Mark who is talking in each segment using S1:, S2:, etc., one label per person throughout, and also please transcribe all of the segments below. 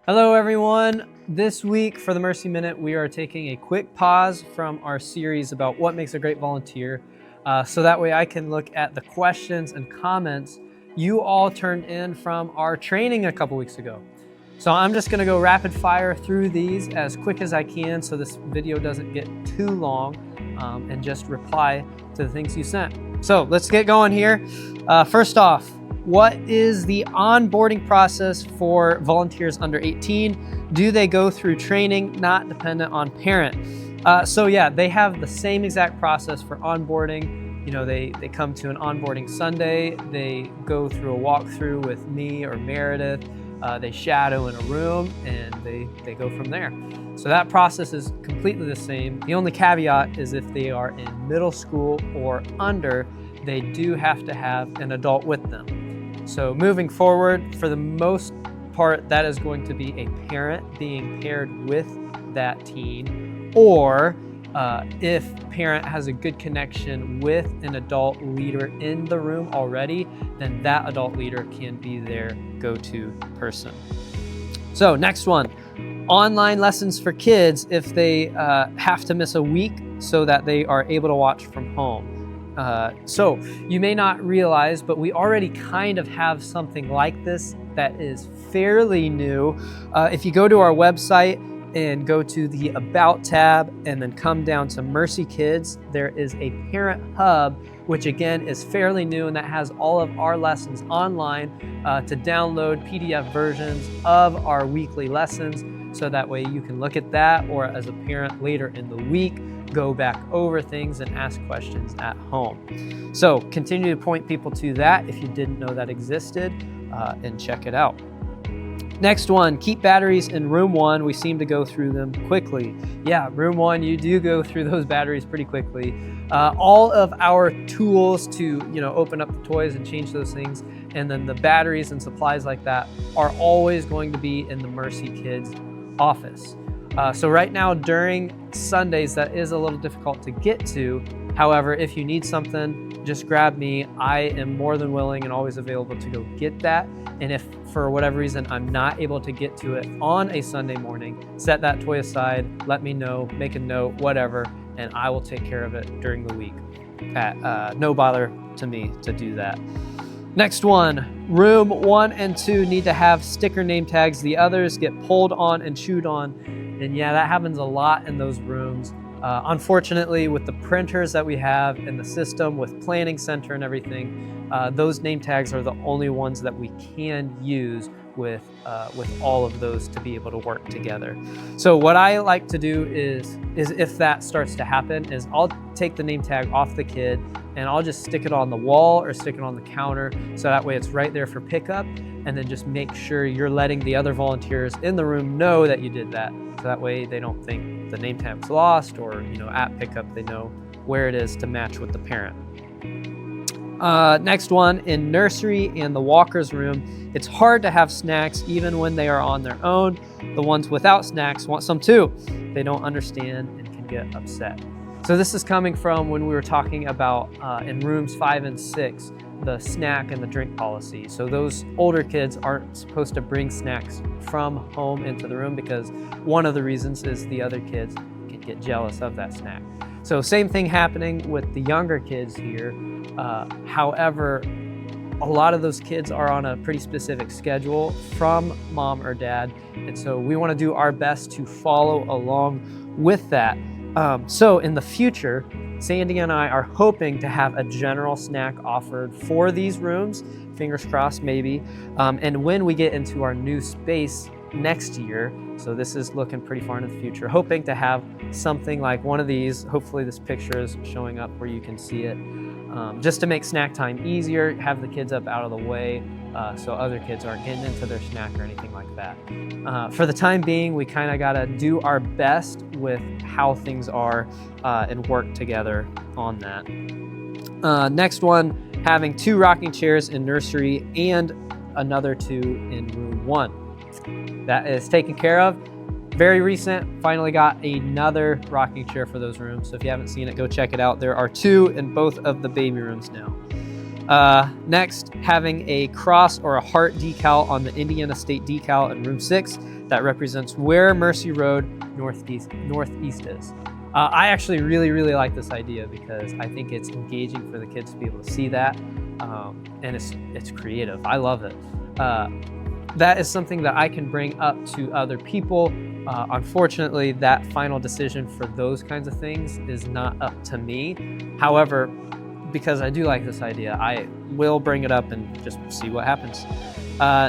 S1: Hello, everyone. This week for the Mercy Minute, we are taking a quick pause from our series about what makes a great volunteer, so that way I can look at the questions and comments you all turned in from our training a couple weeks ago. So I'm just going to go rapid fire through these as quick as I can so this video doesn't get too long, and just reply to the things you sent. So let's get going here. First off, what is the onboarding process for volunteers under 18? Do they go through training not dependent on parent? So yeah, they have the same exact process for onboarding. You know, they come to an onboarding Sunday, they go through a walkthrough with me or Meredith, they shadow in a room, and they go from there. So that process is completely the same. The only caveat is if they are in middle school or under, they do have to have an adult with them. So moving forward, for the most part, that is going to be a parent being paired with that teen, or if parent has a good connection with an adult leader in the room already, then that adult leader can be their go-to person. So next one, online lessons for kids if they have to miss a week so that they are able to watch from home. So you may not realize, but we already kind of have something like this that is fairly new. If you go to our website and go to the About tab and then come down to Mercy Kids, there is a parent hub, which again is fairly new, and that has all of our lessons online to download PDF versions of our weekly lessons. So that way you can look at that, or as a parent later in the week, go back over things and ask questions at home. So continue to point people to that if you didn't know that existed, and check it out. Next one, keep batteries in room 1. We seem to go through them quickly. Yeah, room 1, you do go through those batteries pretty quickly. All of our tools to open up the toys and change those things, and then the batteries and supplies like that are always going to be in the Mercy Kids office. So right now during Sundays, that is a little difficult to get to. However, if you need something, just grab me. I am more than willing and always available to go get that. And if for whatever reason I'm not able to get to it on a Sunday morning, set that toy aside, let me know, make a note, whatever, and I will take care of it during the week. No bother to me to do that. Next one, room 1 and 2 need to have sticker name tags. The others get pulled on and chewed on. And yeah, that happens a lot in those rooms. Unfortunately, with the printers that we have in the system, with Planning Center and everything, those name tags are the only ones that we can use with all of those to be able to work together. So what I like to do is if that starts to happen, is I'll take the name tag off the kid and I'll just stick it on the wall or stick it on the counter, so that way it's right there for pickup, and then just make sure you're letting the other volunteers in the room know that you did that, so that way they don't think the name tag's lost, or at pickup they know where it is to match with the parent. Next one, in nursery and the walkers room, it's hard to have snacks even when they are on their own. The ones without snacks want some too. They don't understand and can get upset. So this is coming from when we were talking about in rooms 5 and 6, the snack and the drink policy. So those older kids aren't supposed to bring snacks from home into the room, because one of the reasons is the other kids can get jealous of that snack. So same thing happening with the younger kids here. However, a lot of those kids are on a pretty specific schedule from mom or dad, and so we want to do our best to follow along with that. So in the future, Sandy and I are hoping to have a general snack offered for these rooms, fingers crossed maybe, and when we get into our new space next year, so this is looking pretty far into the future, hoping to have something like one of these. Hopefully this picture is showing up where you can see it, just to make snack time easier, have the kids up out of the way, so other kids aren't getting into their snack or anything like that. For the time being, we kind of got to do our best with how things are and work together on that. Next one, having 2 rocking chairs in nursery and another 2 in room 1. That is taken care of. Very recent, finally got another rocking chair for those rooms. So if you haven't seen it, go check it out. There are 2 in both of the baby rooms now. Next, having a cross or a heart decal on the Indiana State decal in room 6 that represents where Mercy Road Northeast is. I actually really like this idea because I think it's engaging for the kids to be able to see that, and it's creative. I love it. That is something that I can bring up to other people. Unfortunately, that final decision for those kinds of things is not up to me. However, because I do like this idea, I will bring it up and just see what happens.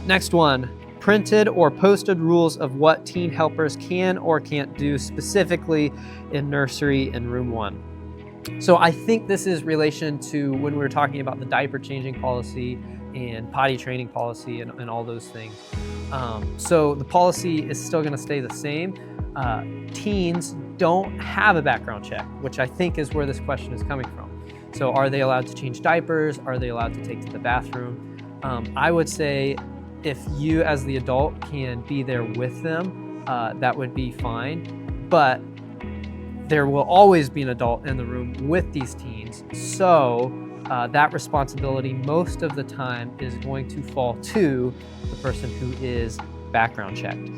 S1: Next one, printed or posted rules of what teen helpers can or can't do, specifically in nursery in room 1. So I think this is relation to when we were talking about the diaper changing policy and potty training policy and all those things. So the policy is still gonna stay the same. Teens don't have a background check, which I think is where this question is coming from. So are they allowed to change diapers? Are they allowed to take to the bathroom? I would say if you as the adult can be there with them, that would be fine. But there will always be an adult in the room with these teens. So that responsibility most of the time is going to fall to the person who is background checked.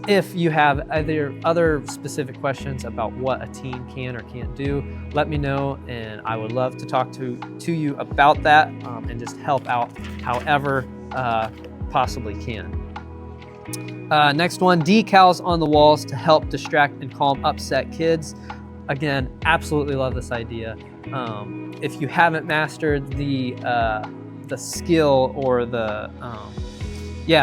S1: If you have other specific questions about what a teen can or can't do, let me know, and I would love to talk to you about that and just help out however possibly can. Next one, decals on the walls to help distract and calm upset kids. Again, absolutely love this idea. If you haven't mastered the skill or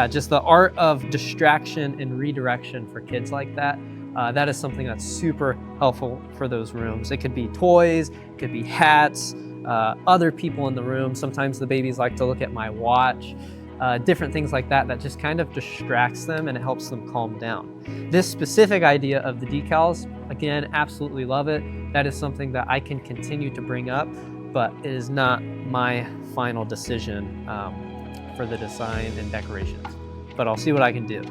S1: just the art of distraction and redirection for kids like that, that is something that's super helpful for those rooms. It could be toys, it could be hats, other people in the room. Sometimes the babies like to look at my watch, different things like that just kind of distracts them and it helps them calm down. This specific idea of the decals, again, absolutely love it. That is something that I can continue to bring up, but it is not my final decision for the design and decorations, but I'll see what I can do.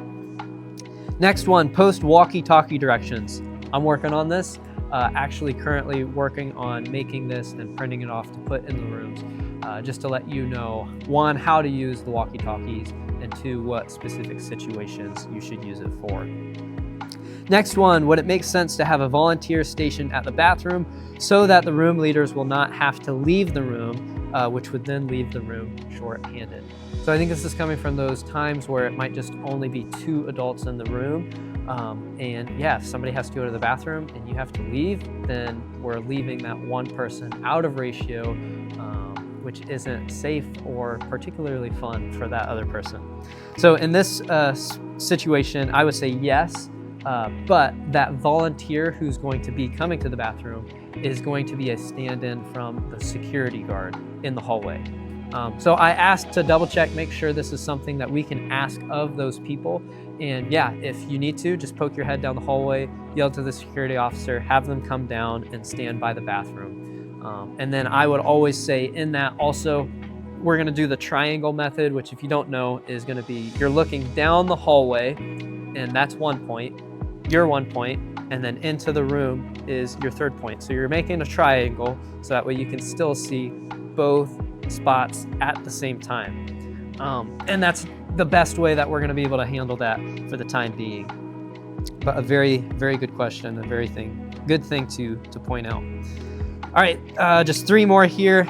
S1: Next one, post walkie-talkie directions. I'm working on this, actually currently working on making this and printing it off to put in the rooms, just to let you know, 1, how to use the walkie-talkies, and 2, what specific situations you should use it for. Next one, would it make sense to have a volunteer stationed at the bathroom so that the room leaders will not have to leave the room, which would then leave the room short-handed? So I think this is coming from those times where it might just only be 2 adults in the room. And yeah, if somebody has to go to the bathroom and you have to leave, then we're leaving that one person out of ratio, which isn't safe or particularly fun for that other person. So in this situation, I would say yes, but that volunteer who's going to be coming to the bathroom is going to be a stand-in from the security guard in the hallway. So I asked to double check, make sure this is something that we can ask of those people. And yeah, if you need to, just poke your head down the hallway, yell to the security officer, have them come down and stand by the bathroom. And then I would always say in that also, we're gonna do the triangle method, which if you don't know is gonna be, you're looking down the hallway and that's 1 point, your 1 point, and then into the room is your 3rd point. So you're making a triangle so that way you can still see both spots at the same time. And that's the best way that we're gonna be able to handle that for the time being. But a very, very good question, a very good thing to point out. All right, just 3 more here.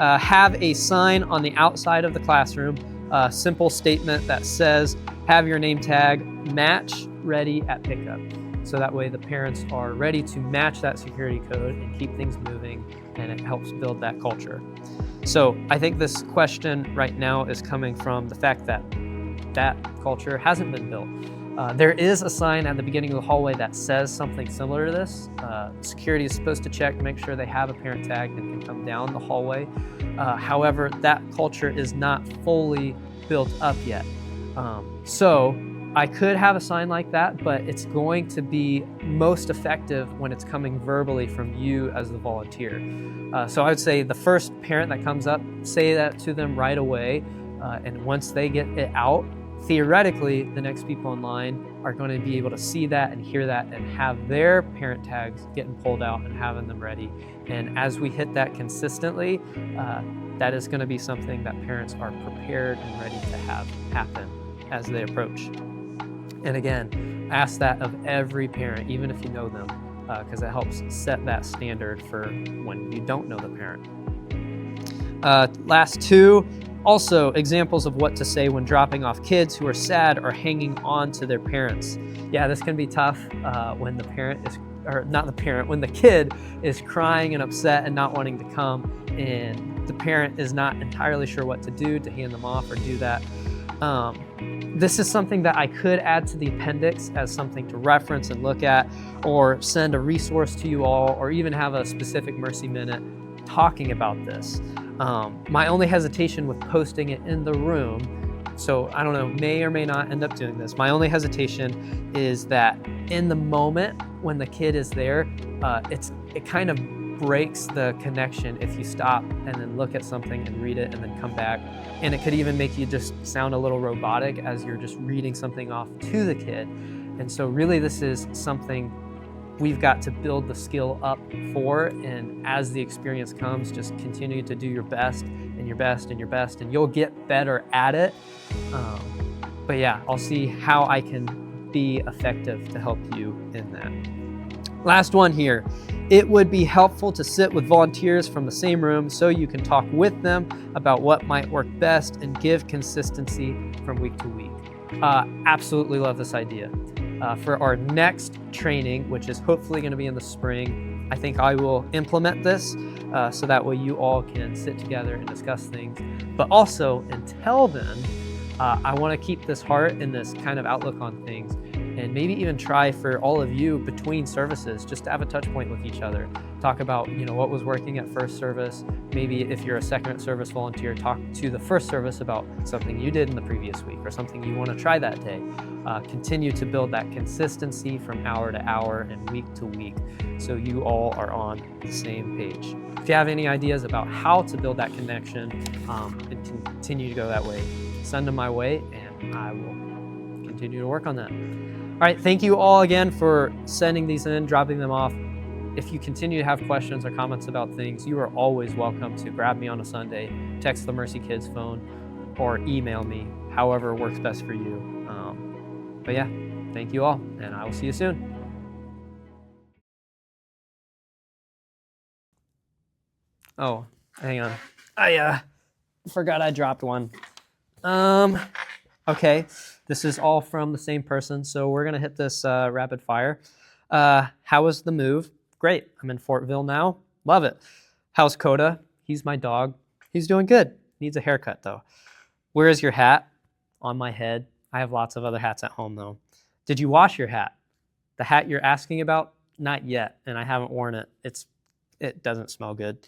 S1: Have a sign on the outside of the classroom, a simple statement that says, have your name tag match ready at pickup. So that way the parents are ready to match that security code and keep things moving, and it helps build that culture. So I think this question right now is coming from the fact that that culture hasn't been built. There is a sign at the beginning of the hallway that says something similar to this. Security is supposed to check to make sure they have a parent tag and can come down the hallway. However, that culture is not fully built up yet. So I could have a sign like that, but it's going to be most effective when it's coming verbally from you as the volunteer. So I would say the first parent that comes up, say that to them right away. And once they get it out, theoretically, the next people in line are going to be able to see that and hear that and have their parent tags getting pulled out and having them ready. And as we hit that consistently, that is going to be something that parents are prepared and ready to have happen as they approach. And again, ask that of every parent, even if you know them, because it helps set that standard for when you don't know the parent. Last two, also examples of what to say when dropping off kids who are sad or hanging on to their parents. Yeah, this can be tough when the parent is, or not the parent, when the kid is crying and upset and not wanting to come, and the parent is not entirely sure what to do to hand them off or do that. This is something that I could add to the appendix as something to reference and look at, or send a resource to you all, or even have a specific Mercy Minute talking about this. My only hesitation with posting it in the room, so I don't know, may or may not end up doing this. My only hesitation is that in the moment when the kid is there, it kind of breaks the connection if you stop and then look at something and read it and then come back. And it could even make you just sound a little robotic as you're just reading something off to the kid. And so really this is something we've got to build the skill up for, and as the experience comes, just continue to do your best and your best and your best, and you'll get better at it. But yeah, I'll see how I can be effective to help you in that. Last one here. It would be helpful to sit with volunteers from the same room so you can talk with them about what might work best and give consistency from week to week. Absolutely love this idea. For our next training, which is hopefully going to be in the spring, I think I will implement this so that way you all can sit together and discuss things. But also, until then, I want to keep this heart and this kind of outlook on things, and maybe even try for all of you between services just to have a touch point with each other. Talk about, what was working at first service. Maybe if you're a second service volunteer, talk to the first service about something you did in the previous week or something you want to try that day. Continue to build that consistency from hour to hour and week to week so you all are on the same page. If you have any ideas about how to build that connection and continue to go that way, send them my way and I will continue to work on that. All right, thank you all again for sending these in, dropping them off. If you continue to have questions or comments about things, you are always welcome to grab me on a Sunday, text the Mercy Kids phone, or email me, however works best for you. But yeah, thank you all, and I will see you soon. Oh, hang on. I forgot I dropped one. Okay, this is all from the same person, so we're gonna hit this rapid fire. How was the move? Great, I'm in Fortville now, love it. How's Coda? He's my dog. He's doing good, needs a haircut though. Where is your hat? On my head. I have lots of other hats at home though. Did you wash your hat? The hat you're asking about? Not yet, and I haven't worn it. It doesn't smell good.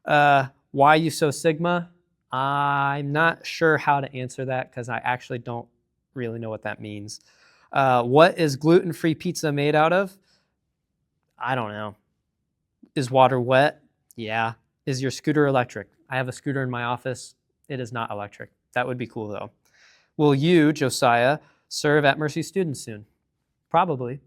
S1: Why are you so Sigma? I'm not sure how to answer that because I actually don't really know what that means. What is gluten-free pizza made out of? I don't know. Is water wet? Yeah. Is your scooter electric? I have a scooter in my office. It is not electric. That would be cool though. Will you, Josiah, serve at Mercy Students soon? Probably.